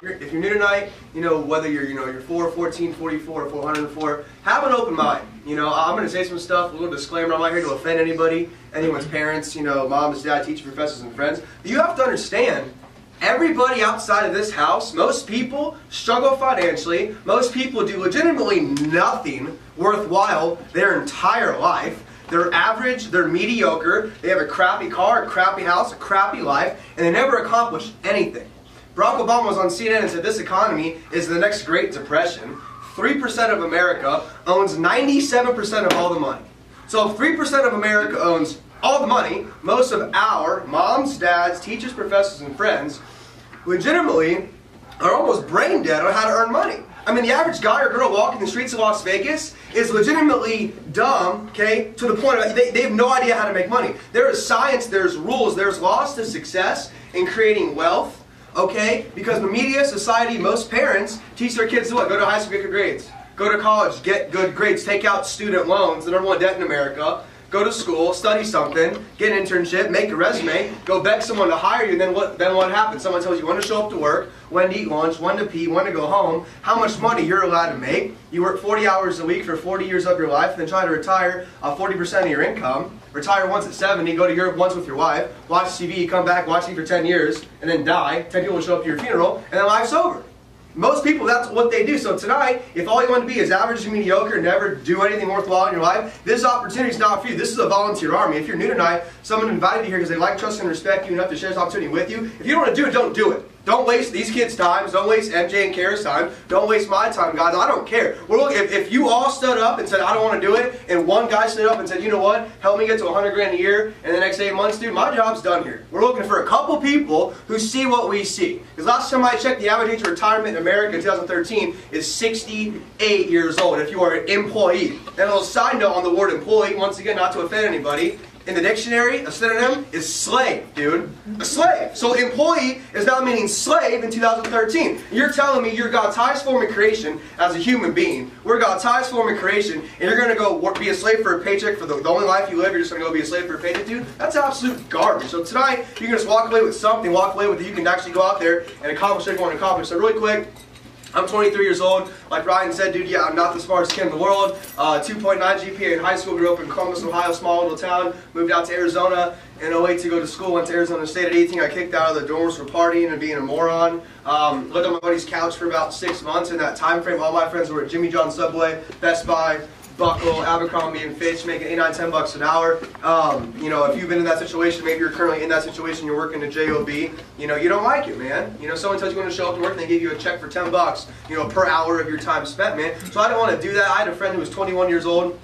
If you're new tonight, whether you're 4, 14, 44, or 404, have an open mind. I'm going to say some stuff, a little disclaimer, I'm not here to offend anybody, anyone's parents, moms, dad, teachers, professors, and friends. But you have to understand, everybody outside of this house, most people struggle financially, most people do legitimately nothing worthwhile their entire life. They're average, they're mediocre, they have a crappy car, a crappy house, a crappy life, and they never accomplish anything. Barack Obama was on CNN and said this economy is the next Great Depression. 3% of America owns 97% of all the money. So if 3% of America owns all the money, most of our moms, dads, teachers, professors, and friends legitimately are almost brain dead on how to earn money. I mean, the average guy or girl walking the streets of Las Vegas is legitimately dumb, okay, to the point of they have no idea how to make money. There is science, there's rules, there's laws to success in creating wealth. Okay? Because the media, society, most parents teach their kids to what? Go to high school, get good grades. Go to college, get good grades. Take out student loans, the number one debt in America. Go to school, study something, get an internship, make a resume, go beg someone to hire you, and then what happens? Someone tells you when to show up to work, when to eat lunch, when to pee, when to go home, how much money you're allowed to make. You work 40 hours a week for 40 years of your life, then try to retire 40% of your income. Retire once at 70, go to Europe once with your wife, watch TV, come back, watch TV for 10 years, and then die. 10 people will show up to your funeral, and then life's over. Most people, that's what they do. So tonight, if all you want to be is average and mediocre and never do anything worthwhile in your life, this opportunity is not for you. This is a volunteer army. If you're new tonight, someone invited you here because they like, trust, and respect you enough to share this opportunity with you. If you don't want to do it, don't do it. Don't waste these kids' time. Don't waste MJ and Kara's time. Don't waste my time, guys. I don't care. If you all stood up and said, I don't want to do it, and one guy stood up and said, you know what, help me get to 100 grand a year in the next 8 months, dude, my job's done here. We're looking for a couple people who see what we see. Because last time I checked, the average age of retirement in America in 2013 is 68 years old if you are an employee. And a little side note on the word employee, once again, not to offend anybody, in the dictionary, a synonym is slave, dude. A slave. So employee is now meaning slave in 2013. You're telling me you're God's highest form of creation as a human being. We're God's highest form of creation, and you're going to go be a slave for a paycheck for the only life you live. You're just going to go be a slave for a paycheck, dude? That's absolute garbage. So tonight, you can just walk away with something, walk away with it. You can actually go out there and accomplish what you want to accomplish. So really quick, I'm 23 years old. Like Ryan said, dude, yeah, I'm not the smartest kid in the world. 2.9 GPA in high school. Grew up in Columbus, Ohio, small little town. Moved out to Arizona in 08 to go to school. Went to Arizona State at 18. Got kicked out of the dorms for partying and being a moron. Lived on my buddy's couch for about 6 months. In that time frame, all my friends were at Jimmy John's, Subway, Best Buy, Buckle, Abercrombie and Fitch, making $8, $9, $10 an hour. If you've been in that situation, maybe you're currently in that situation, you're working a job, you don't like it, man. Someone tells you when to show up to work and they give you a check for $10, per hour of your time spent, man. So I don't want to do that. I had a friend who was 21 years old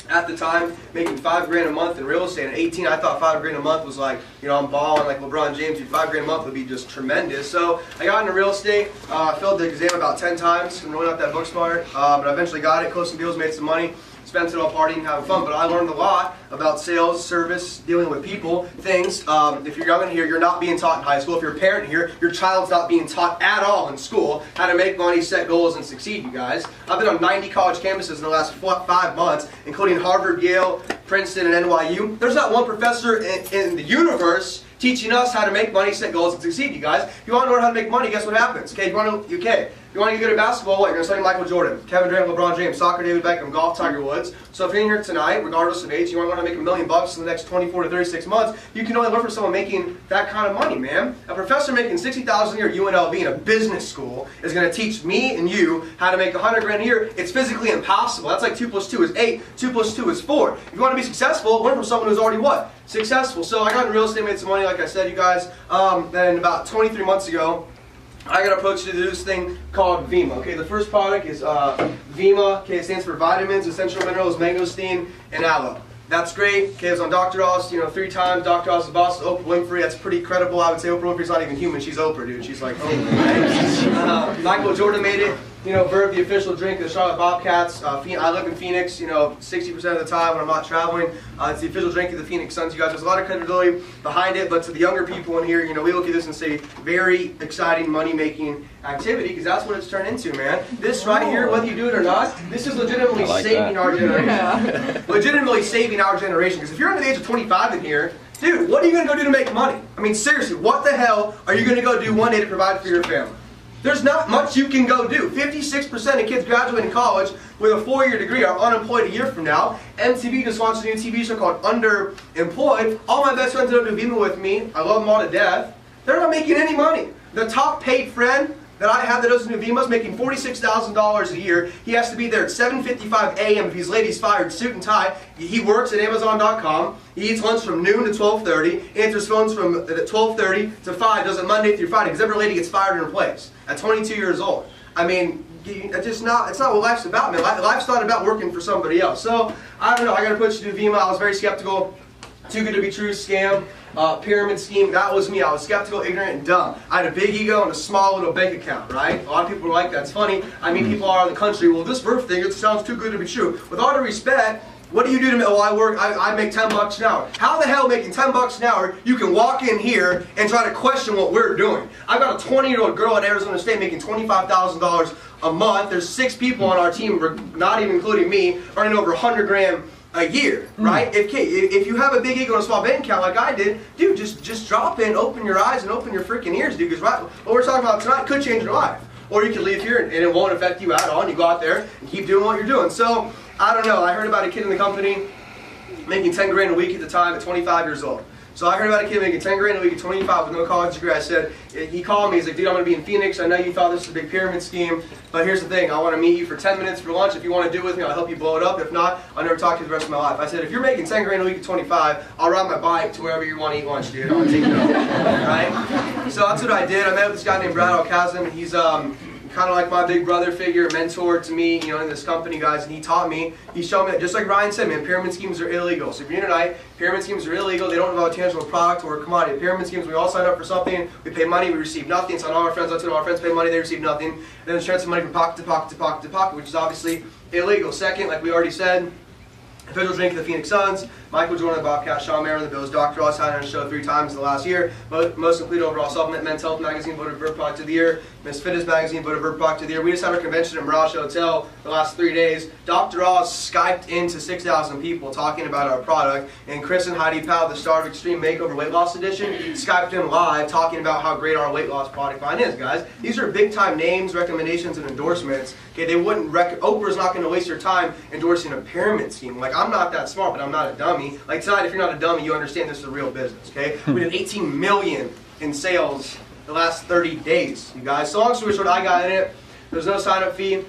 at the time, making $5 grand a month in real estate. At 18, I thought $5 grand a month was like, I'm balling like LeBron James. $5 grand a month would be just tremendous. So I got into real estate. I failed the exam about 10 times from rolling out that book smart, but I eventually got it, closed some deals, made some money. Spent it all partying and having fun, but I learned a lot about sales, service, dealing with people, things. If you're young in here, you're not being taught in high school. If you're a parent here, your child's not being taught at all in school how to make money, set goals, and succeed, you guys. I've been on 90 college campuses in the last 5 months, including Harvard, Yale, Princeton, and NYU. There's not one professor in the universe teaching us how to make money, set goals, and succeed, you guys. If you want to learn how to make money, guess what happens? Okay, if you want to get good at basketball, what? You're going to study Michael Jordan, Kevin Durant, LeBron James, soccer, David Beckham, golf, Tiger Woods. So if you're in here tonight, regardless of age, you want to learn how to make $1 million in the next 24 to 36 months, you can only learn from someone making that kind of money, man. A professor making $60,000 a year at UNLV in a business school is going to teach me and you how to make 100 grand a year. It's physically impossible. That's like 2 plus 2 is 8, 2 plus 2 is 4. If you want to be successful, learn from someone who's already what? Successful. So I got into real estate, made some money, like I said, you guys. Then about 23 months ago, I got approached to do this thing called Phxvemma. Okay, the first product is Phxvemma. Okay, it stands for vitamins, essential minerals, mangosteen, and aloe. That's great. Okay, it was on Dr. Oz, 3 times. Dr. Oz's boss is Oprah Winfrey. That's pretty credible. I would say Oprah Winfrey's not even human. She's Oprah, dude. She's like Oprah. Right? Michael Jordan made it. Verb, the official drink of the Charlotte Bobcats. I live in Phoenix, 60% of the time when I'm not traveling. It's the official drink of the Phoenix Suns, you guys. There's a lot of credibility behind it, but to the younger people in here, we look at this and say, very exciting money-making activity, because that's what it's turned into, man. This right here, whether you do it or not, this is legitimately saving our generation. Yeah. Legitimately saving our generation, because if you're under the age of 25 in here, dude, what are you going to go do to make money? I mean, seriously, what the hell are you going to go do one day to provide for your family? There's not much you can go do. 56% of kids graduating college with a 4-year degree are unemployed a year from now. MTV just launched a new TV show called Underemployed. All my best friends that do Phxvemma with me, I love them all to death. They're not making any money. The top paid friend that I have that does Phxvemma is making $46,000 a year. He has to be there at 7:55 a.m. if he's late, he's fired, suit and tie. He works at Amazon.com. He eats lunch from noon to 12:30, answers phones from 12:30 to 5, does it Monday through Friday, because every lady gets fired and replaced at 22 years old. I mean, it's not what life's about, man. Life's not about working for somebody else. So, I don't know, I got to put you to Phxvemma. I was very skeptical. Too good to be true scam. Pyramid scheme, that was me. I was skeptical, ignorant, and dumb. I had a big ego and a small little bank account, right? A lot of people are like, that's funny. I mean, people all over the country, well, this birth thing, it sounds too good to be true. With all due respect, what do you do to me? Oh, I make 10 bucks an hour. How the hell making 10 bucks an hour, you can walk in here and try to question what we're doing? I've got a 20-year-old girl at Arizona State making $25,000 a month. There's 6 people on our team, not even including me, earning over 100 grand a year, right? If you have a big ego and a small bank account like I did, dude, just drop in, open your eyes, and open your freaking ears, dude, because what we're talking about tonight could change your life. Or you can leave here and it won't affect you at all, and you go out there and keep doing what you're doing. So, I don't know, I heard about a kid in the company making 10 grand a week at the time at 25 years old. So I heard about a kid making 10 grand a week at 25 with no college degree. I said, he called me, he's like, dude, I'm going to be in Phoenix. I know you thought this was a big pyramid scheme, but here's the thing. I want to meet you for 10 minutes for lunch. If you want to do it with me, I'll help you blow it up. If not, I'll never talk to you the rest of my life. I said, if you're making 10 grand a week at 25, I'll ride my bike to wherever you want to eat lunch, dude. I want to take you over. Right? So that's what I did. I met with this guy named Brad Alcazan. He's kind of like my big brother figure, mentor to me, you know, in this company, guys, and he taught me, he showed me, just like Ryan said, man, pyramid schemes are illegal. So if you're here tonight, pyramid schemes are illegal, they don't involve a tangible product or a commodity. Pyramid schemes, we all sign up for something, we pay money, we receive nothing, so all our friends, all our friends pay money, they receive nothing, then it's transfer money from pocket to pocket to pocket to pocket, which is obviously illegal. Second, like we already said, official drink of the Phoenix Suns, Michael Jordan, the Bobcats, Sean Mayer, the Bills, Dr. Ross had on the show 3 times in the last year. Most complete overall supplement, Men's Health Magazine voted Bird Product of the Year, Miss Fitness Magazine voted Bird Product of the Year. We just had our convention at Mirage Hotel the last 3 days. Dr. Ross Skyped into 6,000 people talking about our product, and Chris and Heidi Powell, the star of Extreme Makeover Weight Loss Edition, Skyped in live talking about how great our weight loss product line is, guys. These are big time names, recommendations, and endorsements. Okay, they wouldn't Oprah's not going to waste your time endorsing a pyramid scheme. Like, I'm not that smart, but I'm not a dummy. Like tonight, if you're not a dummy, you understand this is a real business, okay? We did 18 million in sales the last 30 days, you guys. So long story short, I got in it. There's no sign-up fee.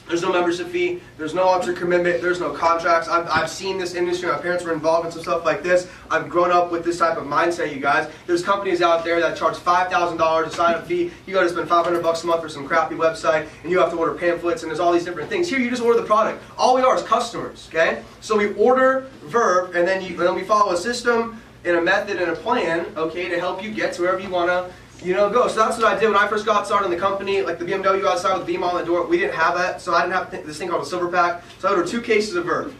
There's no membership fee. There's no alter commitment. There's no contracts. I've seen this industry. My parents were involved in some stuff like this. I've grown up with this type of mindset, you guys. There's companies out there that charge $5,000 a sign-up fee. You got to spend $500 a month for some crappy website, and you have to order pamphlets, and there's all these different things. Here, you just order the product. All we are is customers, okay? So we order Verb, and then we follow a system and a method and a plan, okay, to help you get to wherever you want to, go. So that's what I did when I first got started in the company. Like the BMW outside with the beam on the door, we didn't have that, so I didn't have this thing called a silver pack. So I ordered 2 cases of Verb.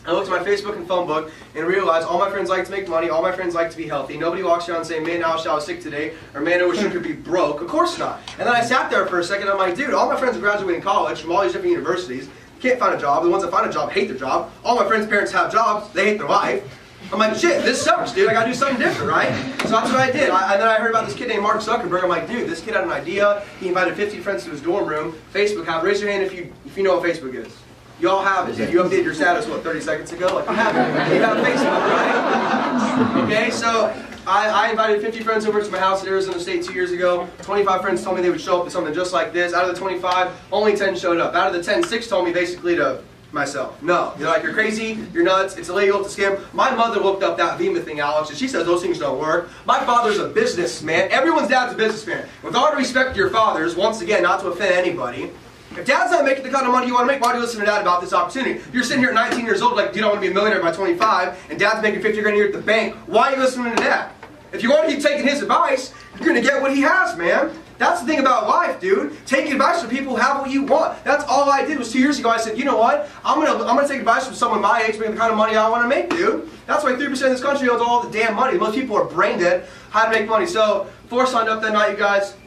I looked at my Facebook and phone book and realized all my friends like to make money, all my friends like to be healthy. Nobody walks around saying, man, I wish I was sick today, or man, I wish you could be broke. Of course not. And then I sat there for a second, I'm like, dude, all my friends are graduating college from all these different universities, can't find a job. The ones that find a job hate their job. All my friends' parents have jobs, they hate their life. I'm like, shit, this sucks, dude. I gotta do something different, right? So that's what I did. And then I heard about this kid named Mark Zuckerberg. I'm like, dude, this kid had an idea. He invited 50 friends to his dorm room. Facebook have. Raise your hand if you know what Facebook is. You all have it. You updated your status, what, 30 seconds ago? Like, you have it. You have Facebook, right? Okay, so I invited 50 friends over to my house in Arizona State 2 years ago. 25 friends told me they would show up to something just like this. Out of the 25, only 10 showed up. Out of the 10, 6 told me basically to myself. No. You're like, you're crazy, you're nuts, it's illegal, it's a scam. My mother looked up that Phxvemma thing, Alex, and she says those things don't work. My father's a businessman. Everyone's dad's a businessman. With all due respect to your fathers, once again, not to offend anybody, if dad's not making the kind of money you want to make, why do you listen to dad about this opportunity? If you're sitting here at 19 years old like, dude, I want to be a millionaire by 25, and dad's making 50 grand a year at the bank, why are you listening to dad? If you want to keep taking his advice, you're going to get what he has, man. That's the thing about life, dude. Take advice from people who have what you want. That's all I did was 2 years ago. I said, you know what? I'm gonna take advice from someone my age, making the kind of money I want to make, dude. That's why 3% of this country owns all the damn money. Most people are brain dead how to make money. So 4 signed up that night, you guys.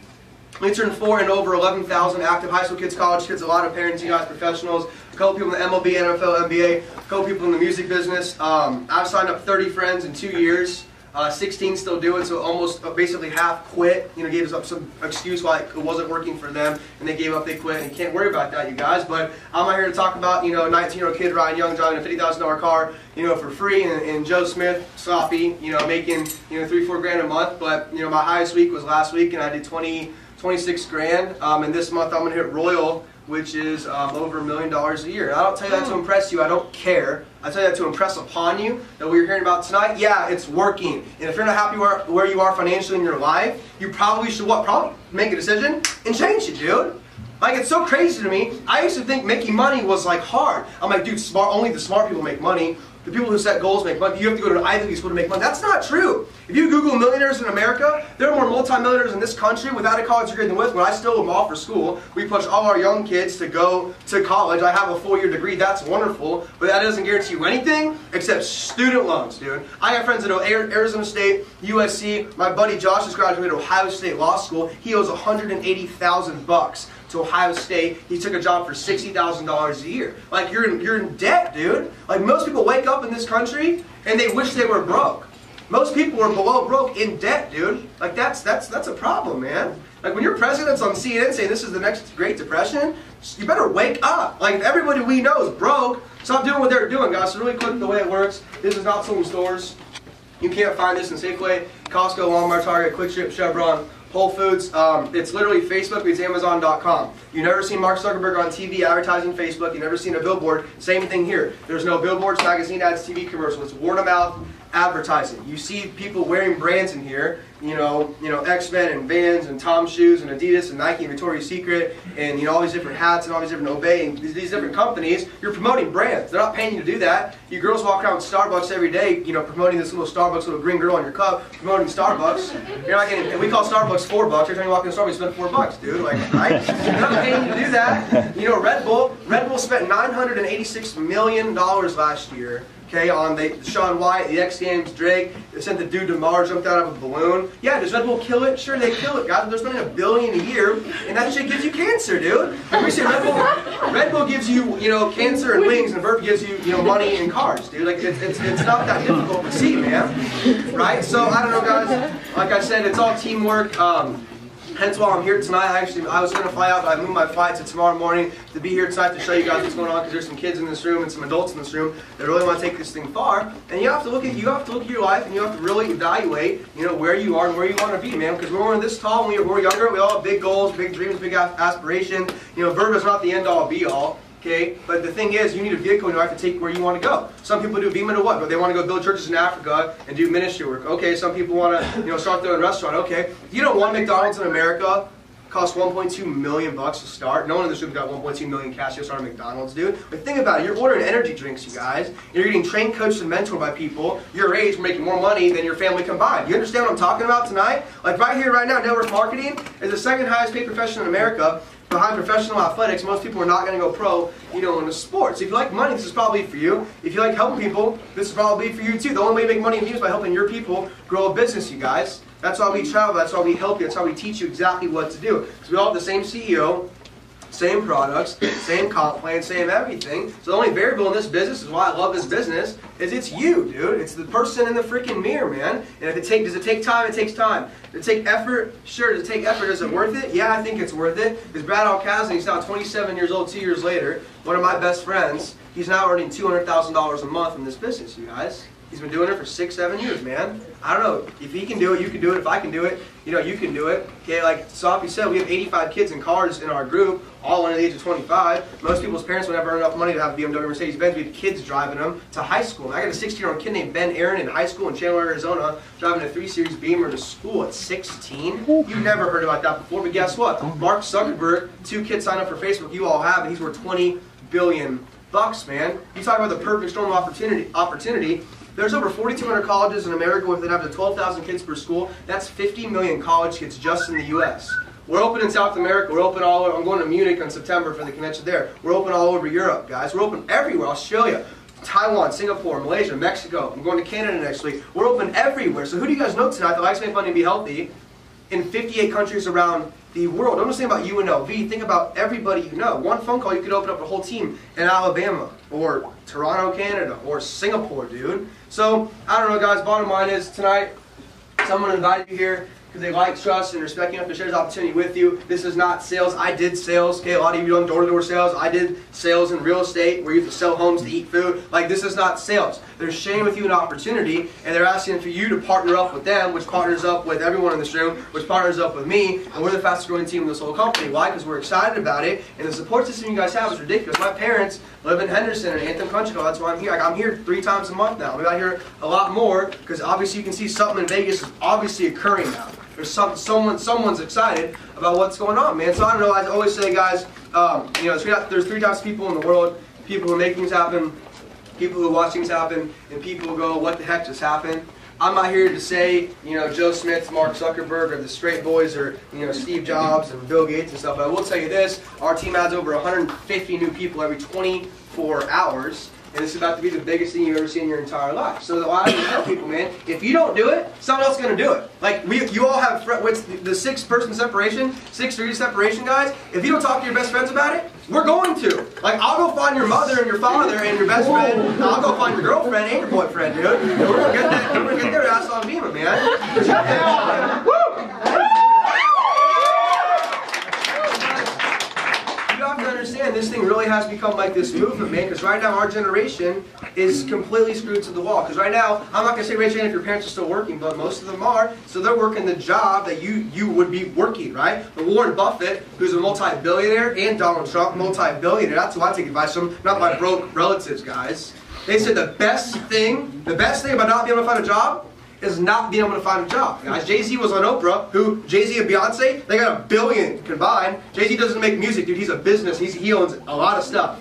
We turned 4 and over 11,000 active high school kids, college kids, a lot of parents, you guys, professionals, a couple people in the MLB, NFL, NBA, a couple people in the music business. I've signed up 30 friends in 2 years. 16 still do it, so almost basically half quit. You know, gave us up some excuse why it wasn't working for them, and they gave up, they quit, and you can't worry about that, you guys. But I'm not here to talk about, you know, a 19-year-old kid Ryan Young driving a $50,000 car, you know, for free, and Joe Smith, sloppy, you know, making, you know, 3-4 grand a month. But, you know, my highest week was last week, and I did 26 grand, and this month I'm going to hit Royal, which is over $1 million a year. And I don't tell you that to impress you, I don't care. I tell you that to impress upon you that what you're hearing about tonight, yeah, it's working. And if you're not happy where you are financially in your life, you probably should what? Probably make a decision and change it, dude. Like, it's so crazy to me. I used to think making money was like hard. I'm like, dude, only the smart people make money. The people who set goals make money. You have to go to an Ivy League school to make money. That's not true. If you Google millionaires in America, there are more multimillionaires in this country without a college degree than with. When I still am all for school, we push all our young kids to go to college. I have a 4-year degree. That's wonderful. But that doesn't guarantee you anything except student loans, dude. I have friends at Arizona State, USC. My buddy Josh just graduated Ohio State Law School. He owes $180,000 to Ohio State. He took a job for $60,000 a year. Like, you're in debt, dude. Like, most people wake up in this country and they wish they were broke. Most people are below broke in debt, dude. Like, that's a problem, man. Like, when your president's on CNN saying this is the next Great Depression, you better wake up. Like, everybody we know is broke. Stop doing what they're doing, guys. So really quick, the way it works, this is not sold in stores. You can't find this in Safeway, Costco, Walmart, Target, Quick Trip, Chevron, Whole Foods. It's literally Facebook, it's Amazon.com. You've never seen Mark Zuckerberg on TV advertising Facebook. You've never seen a billboard. Same thing here. There's no billboards, magazine ads, TV commercial. It's word of mouth advertising. You see people wearing brands in here, you know, X-Men and Vans and Tom shoes and Adidas and Nike and Victoria's Secret and, you know, all these different hats and all these different Obey and these different companies. You're promoting brands. They're not paying you to do that. You girls walk around with Starbucks every day, you know, promoting this little Starbucks little green girl on your cup, promoting Starbucks. You're not getting, and we call Starbucks $4. Every time you walk in the Starbucks, you spend $4, dude. Like, right? They're not paying you to do that. You know, Red Bull spent $986 million last year. Okay, on Shaun White, the X Games, Drake, they sent the dude to Mars, jumped out of a balloon. Yeah, does Red Bull kill it? Sure, they kill it, guys. They're spending $1 billion a year, and that shit gives you cancer, dude. Like we say, Red Bull gives you, you know, cancer and wings, and Verb gives you, you know, money and cars, dude. Like it's not that difficult to see, man. Right? So I don't know, guys. Like I said, it's all teamwork. Hence why I'm here tonight. I was going to fly out, but I moved my flight to tomorrow morning to be here tonight to show you guys what's going on, because there's some kids in this room and some adults in this room that really want to take this thing far. And you have to look at your life, and you have to really evaluate, you know, where you are and where you want to be, man. Because when we're this tall, when we're younger, we all have big goals, big dreams, big aspirations. You know, Verb is not the end-all, be-all. Okay, but the thing is, you need a vehicle in your life to take where you want to go. Some people do Phxvemma to what? But they want to go build churches in Africa and do ministry work. Okay, some people want to, you know, start their own restaurant. Okay, you know, one McDonald's in America costs $1.2 million to start. No one in this room got $1.2 million cash to start a McDonald's, dude. But think about it. You're ordering energy drinks, you guys. You're getting trained, coached, and mentored by people your age, making more money than your family combined. You understand what I'm talking about tonight? Like right here, right now, network marketing is the second highest paid profession in America. Behind professional athletics, most people are not going to go pro, you know, in the sports. If you like money, this is probably for you. If you like helping people, this is probably for you too. The only way to make money in you is by helping your people grow a business, you guys. That's why we travel. That's why we help you. That's why we teach you exactly what to do. Because we all have the same CEO, same products, same comp plan, same everything. So the only variable in this business is why I love this business is it's you, dude. It's the person in the freaking mirror, man. And if does it take time? It takes time. Does it take effort? Sure. Does it take effort? Is it worth it? Yeah, I think it's worth it. Because Brad Alcazan, he's now 27 years old, 2 years later. One of my best friends. He's now earning $200,000 a month in this business, you guys. He's been doing it for 6-7 years, man. I don't know. If he can do it, you can do it. If I can do it, you know, you can do it. Okay, like Sophie said, we have 85 kids in cars in our group, all under the age of 25. Most people's parents would never earn enough money to have a BMW Mercedes-Benz. We have kids driving them to high school. I got a 16-year-old kid named Ben Aaron in high school in Chandler, Arizona, driving a 3 Series Beamer to school at 16. You've never heard about that before, but guess what? Mark Zuckerberg, 2 kids signed up for Facebook. You all have, and he's worth $20 billion, man. You talk about the perfect storm of opportunity. There's over 4,200 colleges in America with up to 12,000 kids per school. That's 50 million college kids just in the U.S. We're open in South America. We're open all over. I'm going to Munich in September for the convention there. We're open all over Europe, guys. We're open everywhere. Australia, Taiwan, Singapore, Malaysia, Mexico. I'm going to Canada next week. We're open everywhere. So who do you guys know tonight that likes to make money and be healthy in 58 countries around the world? Don't just think about UNLV. Think about everybody you know. One phone call, you could open up a whole team in Alabama or Toronto, Canada, or Singapore, dude. So, I don't know, guys. Bottom line is, tonight, Someone invited you here because they like, trust, and respect you enough to share this opportunity with you. This is not sales. I did sales. Okay, a lot of you done door-to-door sales. I did sales in real estate where you have to sell homes to eat food. Like, this is not sales. They're sharing with you an opportunity, and they're asking for you to partner up with them, which partners up with everyone in this room, which partners up with me, and we're the fastest growing team in this whole company. Why? Because we're excited about it, and the support system you guys have is ridiculous. My parents live in Henderson and Anthem Country Club. That's why I'm here. Like, I'm here 3 times a month now. I'm out here a lot more because obviously you can see something in Vegas is obviously occurring now. There's someone's excited about what's going on, man. So I don't know. I always say, guys, there's 3 types of people in the world: people who make things happen, people who watch things happen, and people who go, "What the heck just happened?" I'm not here to say, Joe Smith, Mark Zuckerberg, or the Straight Boys, or Steve Jobs and Bill Gates and stuff. But I will tell you this: our team adds over 150 new people every 24 hours. And this is about to be the biggest thing you've ever seen in your entire life. So I tell people, man, if you don't do it, someone else is going to do it. Like, you all have the 6-person separation, 6-degree separation, guys. If you don't talk to your best friends about it, we're going to. Like, I'll go find your mother and your father and your best friend. And I'll go find your girlfriend and your boyfriend, dude. And we're going to get their ass on Phxvemma, man. Woo! Understand this thing really has become like this movement, man, because right now our generation is completely screwed to the wall. Because right now, I'm not going to say raise your hand if your parents are still working, but most of them are, so they're working the job that you would be working, right? But Warren Buffett, who's a multi-billionaire, and Donald Trump, multi-billionaire, that's who I take advice from, not my broke relatives, guys. They said the best thing about not being able to find a job is not being able to find a job. Guys, Jay-Z was on Oprah, who, Jay-Z and Beyonce, they got $1 billion combined. Jay-Z doesn't make music, dude. He's a business. He owns a lot of stuff.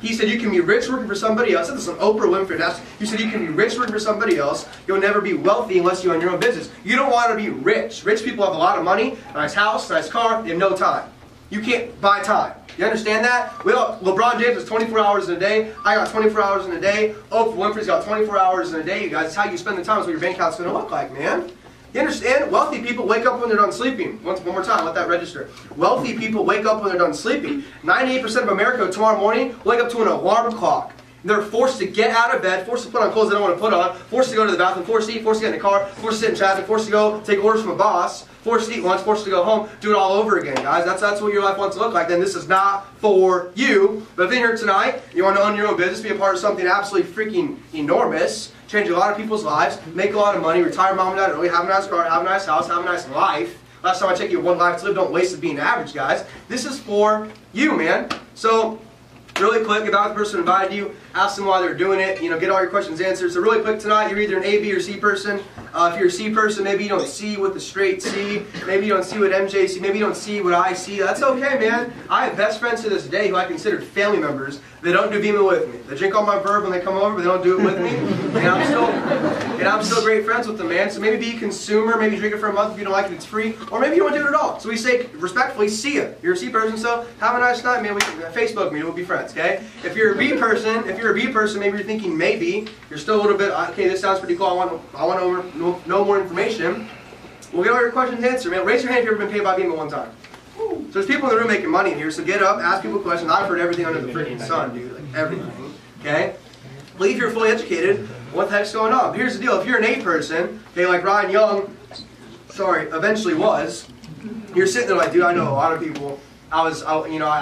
He said you can be rich working for somebody else. This is Oprah Winfrey. He said you can be rich working for somebody else. You'll never be wealthy unless you own your own business. You don't want to be rich. Rich people have a lot of money, a nice house, nice car. They have no time. You can't buy time. You understand that? LeBron James has 24 hours in a day. I got 24 hours in a day. Oprah Winfrey's got 24 hours in a day. You guys, it's how you spend the time is what your bank account's going to look like, man. You understand? Wealthy people wake up when they're done sleeping. One more time, let that register. Wealthy people wake up when they're done sleeping. 98% of America tomorrow morning wake up to an alarm clock. They're forced to get out of bed, forced to put on clothes they don't want to put on, forced to go to the bathroom, forced to eat, forced to get in the car, forced to sit in traffic, forced to go take orders from a boss, forced to eat lunch, forced to go home, do it all over again, guys. That's what your life wants to look like. Then this is not for you. But if you're here tonight, you want to own your own business, be a part of something absolutely freaking enormous, change a lot of people's lives, make a lot of money, retire mom and dad early, have a nice car, have a nice house, have a nice life. Last time I checked, you have 1 life to live. Don't waste it being average, guys. This is for you, man. So, really quick, about the person who invited you, ask them why they're doing it, get all your questions answered. So really quick tonight, you're either an A, B, or C person. If you're a C person, maybe you don't see what the straight see, maybe you don't see what MJ see, maybe you don't see what I see. That's okay, man. I have best friends to this day who I consider family members. They don't do Phxvemma with me. They drink all my verb when they come over, but they don't do it with me. And I'm still great friends with them, man. So maybe be a consumer, maybe drink it for a month if you don't like it, it's free, or maybe you don't do it at all. So we say respectfully, see ya. You're a C person, so have a nice night, man. We can Facebook me, we'll be friends, okay? If you're a B person, maybe you're thinking maybe you're still a little bit okay. This sounds pretty cool. I want to know more information. We'll get all your questions answered, man. Raise your hand if you've ever been paid by Phxvemma one time. So there's people in the room making money in here. So get up, ask people questions. I've heard everything under the freaking sun, dude. Like everything. Okay. Believe you're fully educated. What the heck's going on? But here's the deal. If you're an A person, okay, like Ryan Young, eventually was. You're sitting there like, dude, I know a lot of people. I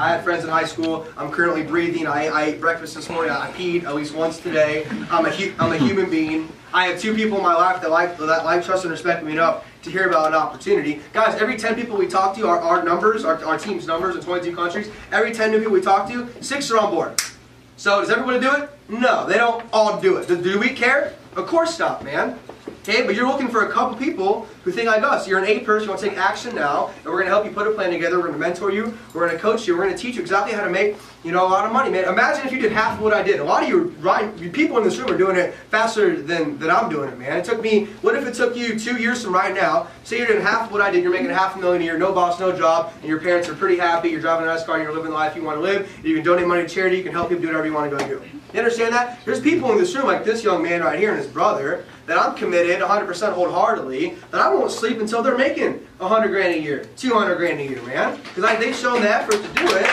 had friends in high school. I'm currently breathing. I ate breakfast this morning. I peed at least once today. I'm a human being. I have 2 people in my life that like, trust, and respect me enough to hear about an opportunity. Guys, every 10 people we talk to, our team's numbers in 22 countries, every 10 new people we talk to, 6 are on board. So does everybody do it? No, they don't all do it. Do we care? Of course not, man. Okay, but you're looking for a couple people who think like us. You're an A person, you want to take action now, and we're going to help you put a plan together, we're going to mentor you, we're going to coach you, we're going to teach you exactly how to make, a lot of money, man. Imagine if you did half of what I did. A lot of you people in this room are doing it faster than I'm doing it, man. It took me, what if it took you 2 years from right now, say you're doing half of what I did, you're making $500,000 a year, no boss, no job, and your parents are pretty happy, you're driving a nice car, and you're living the life you want to live, you can donate money to charity, you can help people do whatever you want to go do. You understand that? There's people in this room like this young man right here and his brother that I'm committed 100% wholeheartedly that I won't sleep until they're making $100,000 a year, $200,000 a year, man. Because they've shown the effort to do it.